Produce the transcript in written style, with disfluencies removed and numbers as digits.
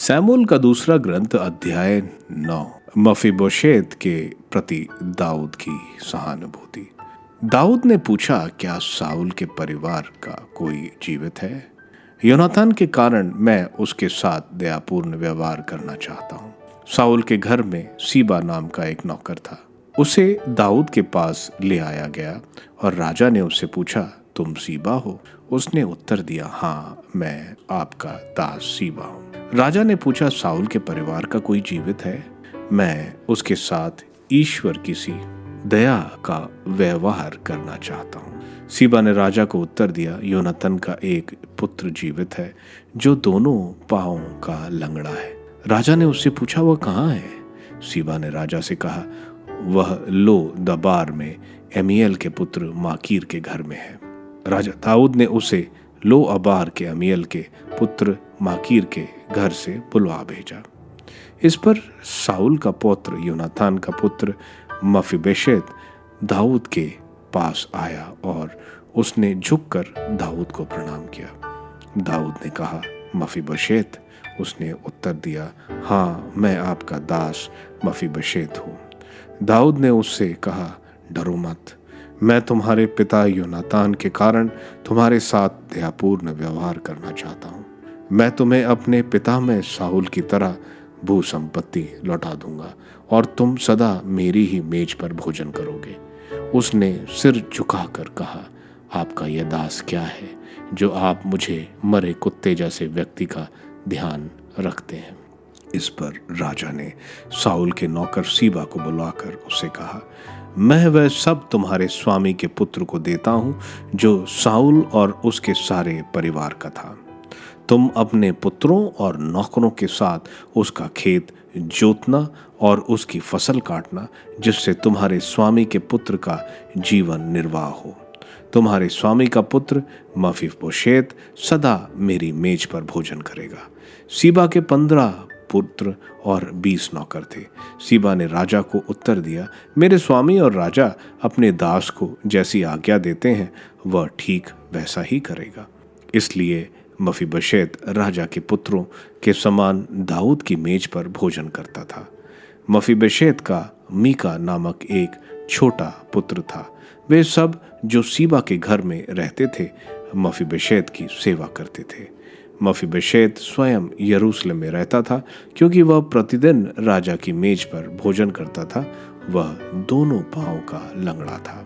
Samuel का दूसरा ग्रंथ अध्याय 9। मफीबोशेत के प्रति दाऊद की सहानुभूति। दाऊद ने पूछा, क्या साउल के परिवार का कोई जीवित है? योनातान के कारण मैं उसके साथ दयापूर्ण व्यवहार करना चाहता हूँ। साउल के घर में सीबा नाम का एक नौकर था। उसे दाऊद के पास ले आया गया और राजा ने उससे पूछा, तुम सीबा हो? उसने उत्तर दिया, हाँ, मैं आपका दास सीबा हूँ। राजा ने पूछा, साउल के परिवार का कोई जीवित है? मैं उसके साथ ईश्वर किसी दया का व्यवहार करना चाहता हूँ। सीबा ने राजा को उत्तर दिया, योनातान का एक पुत्र जीवित है जो दोनों पांवों का लंगड़ा है। राजा ने उससे पूछा, वह कहाँ है? सीबा ने राजा से कहा, वह लो दबार में एमीएल के पुत्र माकीर के घर में है। राजा दाऊद ने उसे लो अबार के अमीएल के पुत्र माकीर के घर से बुलवा भेजा। इस पर साउल का पौत्र योनातान का पुत्र मफीबोशेत दाऊद के पास आया और उसने झुककर दाऊद को प्रणाम किया। दाऊद ने कहा, मफीबोशेत? उसने उत्तर दिया, हाँ, मैं आपका दास मफीबोशेत हूँ। दाऊद ने उससे कहा, डरो मत, मैं तुम्हारे पिता योनातान के कारण तुम्हारे साथ दयापूर्ण व्यवहार करना चाहता हूँ। मैं तुम्हें अपने पिता में साउल की तरह भू संपत्ति लौटा दूंगा और तुम सदा मेरी ही मेज पर भोजन करोगे। उसने सिर झुकाकर कहा, आपका यह दास क्या है जो आप मुझे मरे कुत्ते जैसे व्यक्ति का ध्यान रखते हैं? इस पर राजा ने साउल के नौकर सीबा को बुलाकर उससे कहा, मैं वह सब तुम्हारे स्वामी के पुत्र को देता हूं जो साउल और उसके सारे परिवार का था। तुम अपने पुत्रों और नौकरों के साथ उसका खेत जोतना और उसकी फसल काटना, जिससे तुम्हारे स्वामी के पुत्र का जीवन निर्वाह हो। तुम्हारे स्वामी का पुत्र मफीबोशेत सदा मेरी मेज पर भोजन करेगा। सीबा के 15 पुत्र और 20 नौकर थे। सीबा ने राजा को उत्तर दिया, मेरे स्वामी और राजा अपने दास को जैसी आज्ञा देते हैं वह ठीक वैसा ही करेगा। इसलिए मफीबोशेत राजा के पुत्रों के समान दाऊद की मेज पर भोजन करता था। मफीबोशेत का मीका नामक एक छोटा पुत्र था। वे सब जो सीबा के घर में रहते थे मफीबोशेत की सेवा करते थे। मफीबोशेत स्वयं यरूशलेम में रहता था, क्योंकि वह प्रतिदिन राजा की मेज पर भोजन करता था। वह दोनों पांवों का लंगड़ा था।